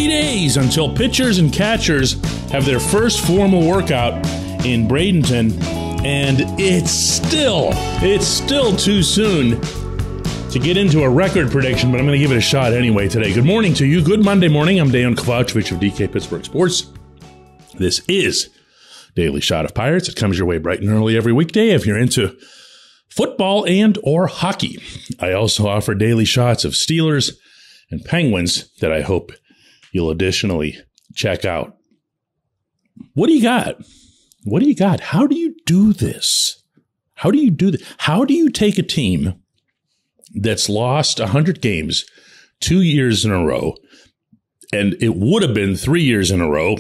3 days until pitchers and catchers have their first formal workout in Bradenton, and it's still too soon to get into a record prediction, but I'm going to give it a shot anyway today. Good morning to you. Good Monday morning. I'm Dejan Kovacevic of DK Pittsburgh Sports. This is Daily Shot of Pirates. It comes your way bright and early every weekday if you're into football and or hockey. I also offer daily shots of Steelers and Penguins that I hope you'll additionally check out. What do you got? What do you got? How do you do this? How do you do this? How do you take a team that's lost 100 games 2 years in a row, and it would have been 3 years in a row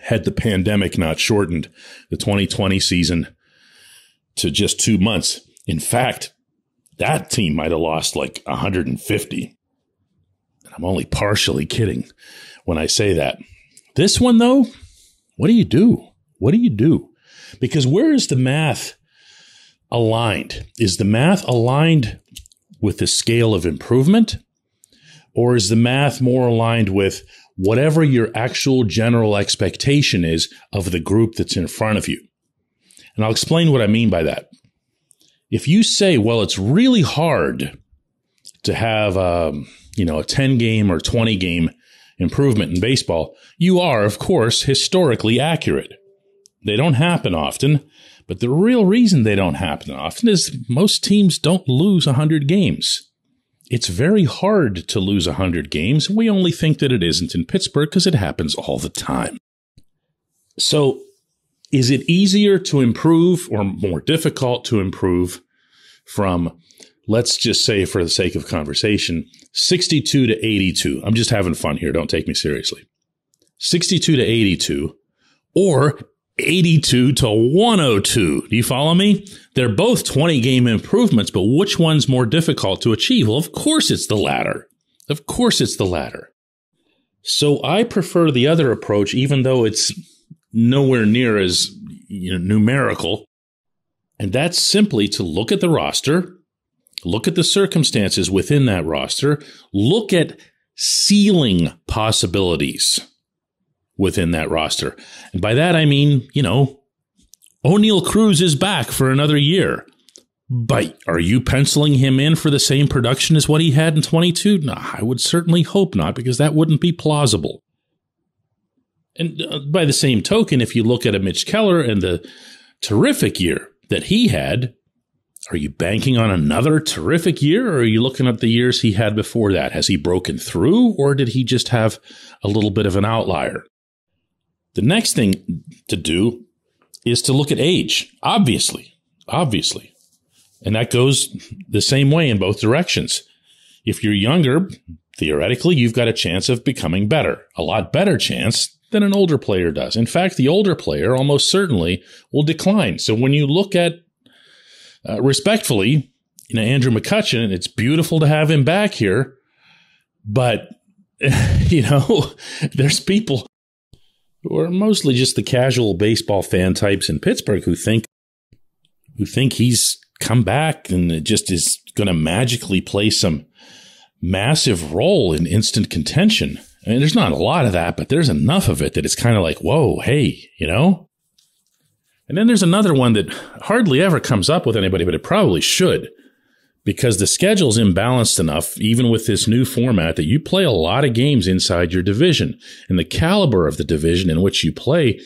had the pandemic not shortened the 2020 season to just 2 months? In fact, that team might have lost like 150. And I'm only partially kidding when I say that. This one, though, what do you do? What do you do? Because where is the math aligned? Is the math aligned with the scale of improvement? Or is the math more aligned with whatever your actual general expectation is of the group that's in front of you? And I'll explain what I mean by that. If you say, well, it's really hard to have a 10-game or 20-game improvement in baseball, you are, of course, historically accurate. They don't happen often, but the real reason they don't happen often is most teams don't lose 100 games. It's very hard to lose 100 games. We only think that it isn't in Pittsburgh because it happens all the time. So is it easier to improve or more difficult to improve from, let's just say for the sake of conversation, 62 to 82? I'm just having fun here. Don't take me seriously. 62 to 82 or 82 to 102. Do you follow me? They're both 20-game improvements, but which one's more difficult to achieve? Well, of course it's the latter. Of course it's the latter. So I prefer the other approach, even though it's nowhere near as numerical. And that's simply to look at the roster, look at the circumstances within that roster, look at ceiling possibilities within that roster. And by that, I mean, O'Neal Cruz is back for another year. But are you penciling him in for the same production as what he had in 22? No, I would certainly hope not, because that wouldn't be plausible. And by the same token, if you look at a Mitch Keller and the terrific year that he had, are you banking on another terrific year, or are you looking at the years he had before that? Has he broken through, or did he just have a little bit of an outlier? The next thing to do is to look at age, obviously. And that goes the same way in both directions. If you're younger, theoretically, you've got a chance of becoming better, a lot better chance than an older player does. In fact, the older player almost certainly will decline. So when you look at, respectfully, Andrew McCutchen, it's beautiful to have him back here, but, there's people who are mostly just the casual baseball fan types in Pittsburgh who think he's come back and it just is going to magically play some massive role in instant contention. I mean, there's not a lot of that, but there's enough of it that it's kind of like, whoa, hey, And then there's another one that hardly ever comes up with anybody, but it probably should, because the schedule's imbalanced enough, even with this new format, that you play a lot of games inside your division. And the caliber of the division in which you play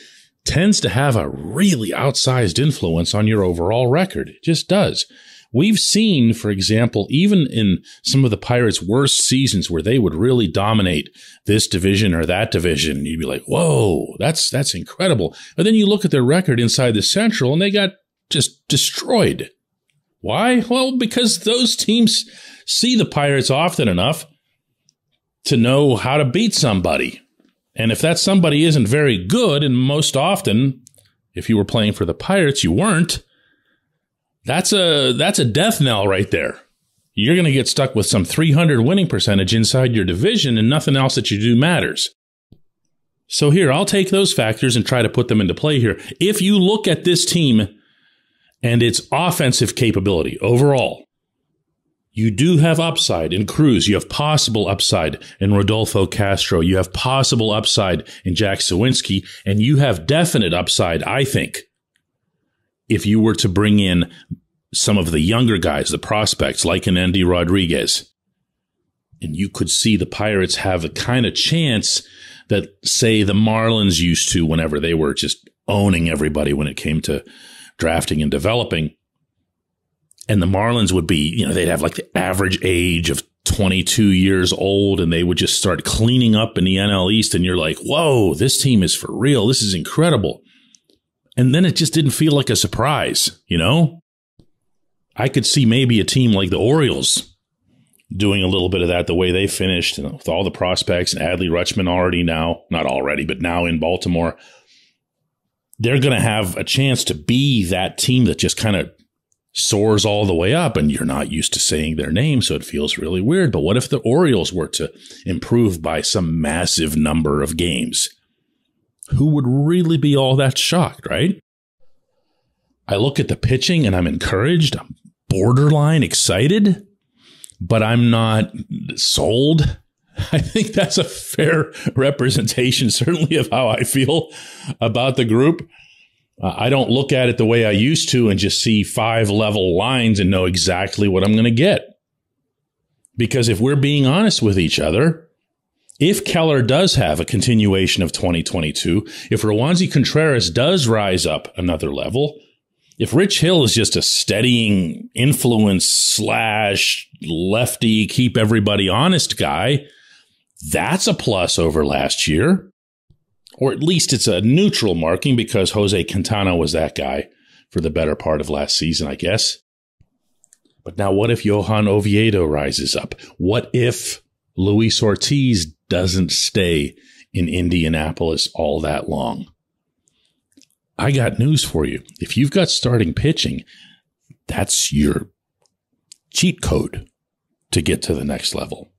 tends to have a really outsized influence on your overall record. It just does. We've seen, for example, even in some of the Pirates' worst seasons where they would really dominate this division or that division, you'd be like, whoa, that's incredible. But then you look at their record inside the Central and they got just destroyed. Why? Well, because those teams see the Pirates often enough to know how to beat somebody. And if that somebody isn't very good, and most often, if you were playing for the Pirates, you weren't, that's a death knell right there. You're going to get stuck with some 300 winning percentage inside your division, and nothing else that you do matters. So here, I'll take those factors and try to put them into play here. If you look at this team and its offensive capability overall, You do have upside in Cruz. You have possible upside in Rodolfo Castro. You have possible upside in Jack Sawinski. And you have definite upside, I think, if you were to bring in some of the younger guys, the prospects, like an Andy Rodriguez. And you could see the Pirates have a kind of chance that, say, the Marlins used to whenever they were just owning everybody when it came to drafting and developing. And the Marlins would be, they'd have like the average age of 22 years old, and they would just start cleaning up in the NL East. And you're like, whoa, this team is for real. This is incredible. And then it just didn't feel like a surprise, I could see maybe a team like the Orioles doing a little bit of that the way they finished, with all the prospects and Adley Rutschman now in Baltimore. They're going to have a chance to be that team that just kind of soars all the way up, and you're not used to saying their name, so it feels really weird. But what if the Orioles were to improve by some massive number of games? Who would really be all that shocked, right? I look at the pitching and I'm encouraged. I'm borderline excited, but I'm not sold. I think that's a fair representation, certainly, of how I feel about the group. I don't look at it the way I used to and just see 5 level lines and know exactly what I'm going to get. Because if we're being honest with each other, if Keller does have a continuation of 2022, if Roansy Contreras does rise up another level, if Rich Hill is just a steadying influence / lefty, keep everybody honest guy, that's a plus over last year. Or at least it's a neutral marking because Jose Quintana was that guy for the better part of last season, I guess. But now what if Johan Oviedo rises up? What if Luis Ortiz doesn't stay in Indianapolis all that long? I got news for you. If you've got starting pitching, that's your cheat code to get to the next level.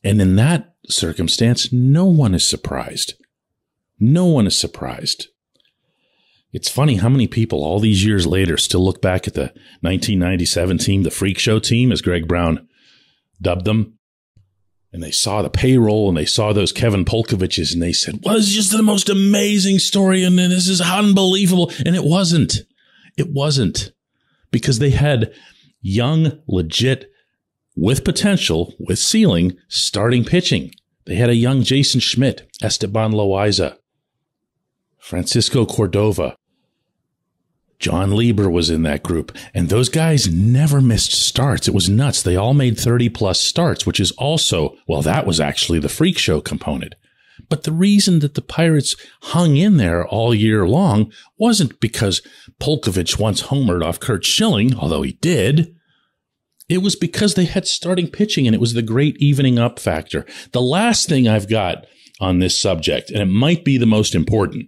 And in that circumstance, no one is surprised. No one is surprised. It's funny how many people all these years later still look back at the 1997 team, the freak show team, as Greg Brown dubbed them. And they saw the payroll and they saw those Kevin Polkoviches and they said, well, it's just the most amazing story and this is unbelievable. And it wasn't. It wasn't. Because they had young, legit, with potential, with ceiling, starting pitching. They had a young Jason Schmidt, Esteban Loaiza, Francisco Cordova. John Lieber was in that group. And those guys never missed starts. It was nuts. They all made 30-plus starts, which is also, well, that was actually the freak show component. But the reason that the Pirates hung in there all year long wasn't because Polkovich once homered off Curt Schilling, although he did. It was because they had starting pitching, and it was the great evening up factor. The last thing I've got on this subject, and it might be the most important,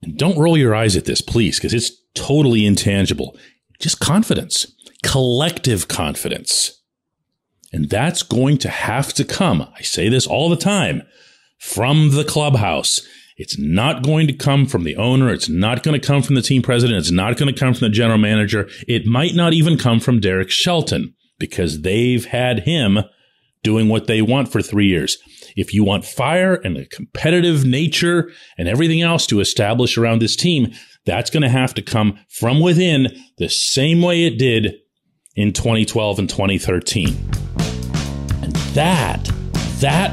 and don't roll your eyes at this, please, because it's totally intangible. Just confidence, collective confidence. And that's going to have to come, I say this all the time, from the clubhouse. It's not going to come from the owner. It's not going to come from the team president. It's not going to come from the general manager. It might not even come from Derek Shelton because they've had him doing what they want for 3 years. If you want fire and a competitive nature and everything else to establish around this team, that's going to have to come from within the same way it did in 2012 and 2013. And that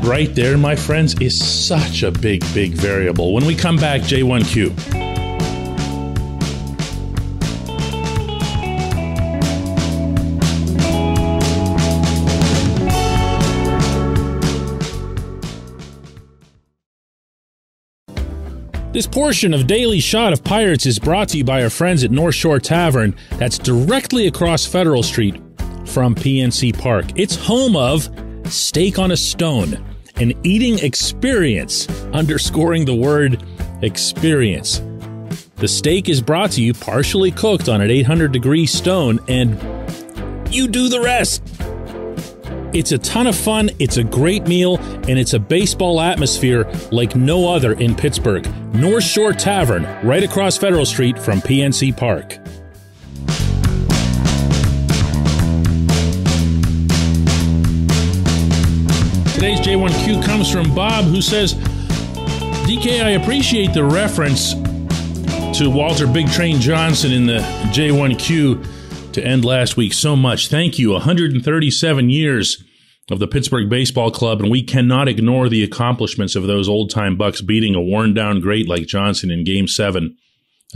right there, my friends, is such a big, big variable. When we come back, J1Q. This portion of Daily Shot of Pirates is brought to you by our friends at North Shore Tavern. That's directly across Federal Street from PNC Park. It's home of Steak on a Stone, an eating experience, underscoring the word experience. The steak is brought to you partially cooked on an 800-degree stone, and you do the rest. It's a ton of fun, it's a great meal, and it's a baseball atmosphere like no other in Pittsburgh. North Shore Tavern, right across Federal Street from PNC Park. Today's J1Q comes from Bob, who says, DK, I appreciate the reference to Walter Big Train Johnson in the J1Q to end last week so much. Thank you. 137 years of the Pittsburgh Baseball Club, and we cannot ignore the accomplishments of those old-time Bucs beating a worn-down great like Johnson in Game 7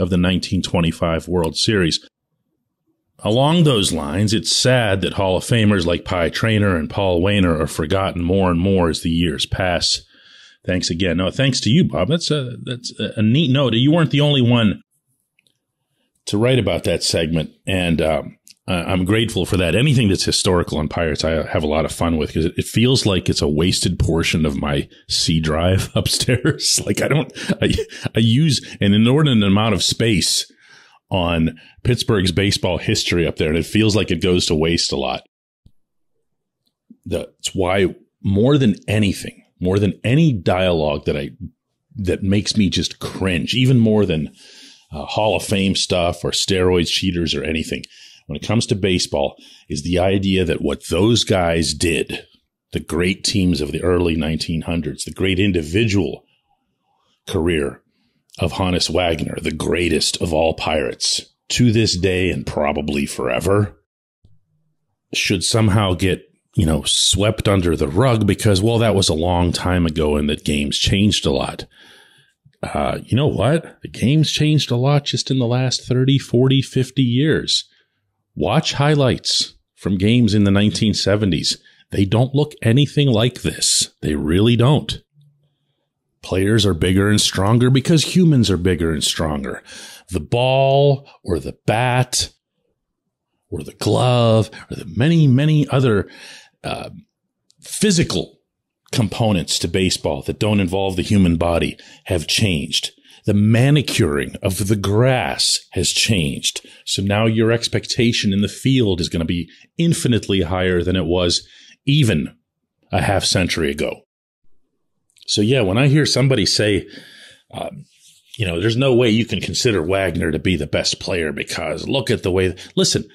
of the 1925 World Series. Along those lines, it's sad that Hall of Famers like Pie Traynor and Paul Waner are forgotten more and more as the years pass. Thanks again. No, thanks to you, Bob. That's a neat note. You weren't the only one to write about that segment, and I'm grateful for that. Anything that's historical on Pirates, I have a lot of fun with because it feels like it's a wasted portion of my C drive upstairs. Like I use an inordinate amount of space on Pittsburgh's baseball history up there, and it feels like it goes to waste a lot. That's why more than anything, more than any dialogue that makes me just cringe, even more than Hall of Fame stuff or steroids, cheaters, or anything, when it comes to baseball, is the idea that what those guys did, the great teams of the early 1900s, the great individual career of Honus Wagner, the greatest of all Pirates, to this day and probably forever, should somehow get, swept under the rug because, well, that was a long time ago and that games changed a lot. You know what? The game's changed a lot just in the last 30, 40, 50 years. Watch highlights from games in the 1970s. They don't look anything like this. They really don't. Players are bigger and stronger because humans are bigger and stronger. The ball or the bat or the glove or the many, many other physical components to baseball that don't involve the human body have changed. The manicuring of the grass has changed. So now your expectation in the field is going to be infinitely higher than it was even a half century ago. So yeah, when I hear somebody say, there's no way you can consider Wagner to be the best player because look at the way, listen,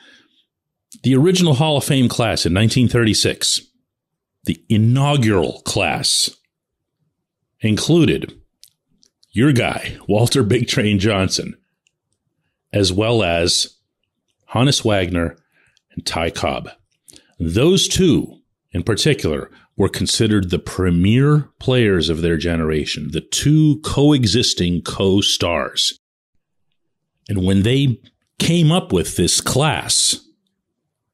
the original Hall of Fame class in 1936, the inaugural class, included your guy, Walter Big Train Johnson, as well as Honus Wagner and Ty Cobb. Those two, in particular, were considered the premier players of their generation, the two coexisting co-stars. And when they came up with this class,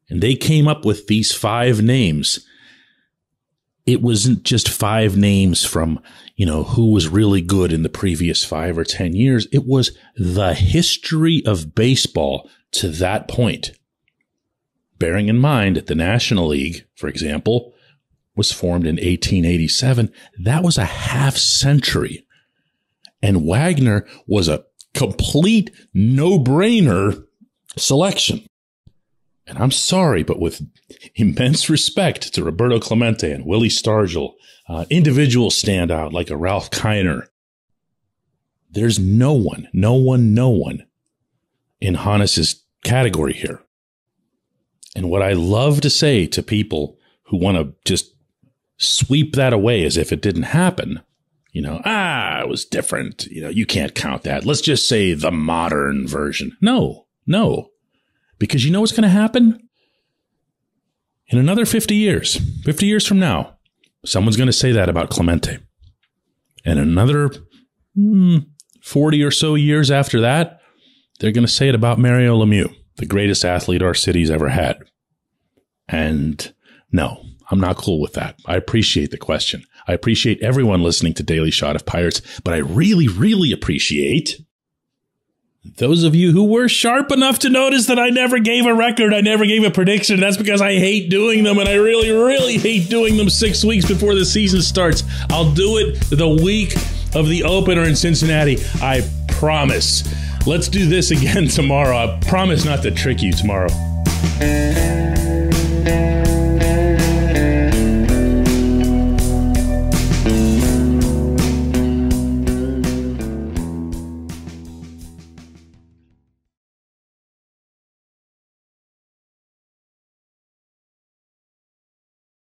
and they came up with these 5 names, it wasn't just 5 names from, who was really good in the previous 5 or 10 years. It was the history of baseball to that point. Bearing in mind that the National League, for example, was formed in 1887. That was a half century. And Wagner was a complete no-brainer selection. And I'm sorry, but with immense respect to Roberto Clemente and Willie Stargell, individual standout like a Ralph Kiner, there's no one in Honus's category here. And what I love to say to people who want to just sweep that away as if it didn't happen, it was different. You can't count that. Let's just say the modern version. No. Because you know what's going to happen? In another 50 years from now, someone's going to say that about Clemente. And another 40 or so years after that, they're going to say it about Mario Lemieux, the greatest athlete our city's ever had. And no, I'm not cool with that. I appreciate the question. I appreciate everyone listening to Daily Shot of Pirates, but I really, really appreciate those of you who were sharp enough to notice that I never gave a record, I never gave a prediction. That's because I hate doing them, and I really, really hate doing them 6 weeks before the season starts. I'll do it the week of the opener in Cincinnati. I promise. Let's do this again tomorrow. I promise not to trick you tomorrow.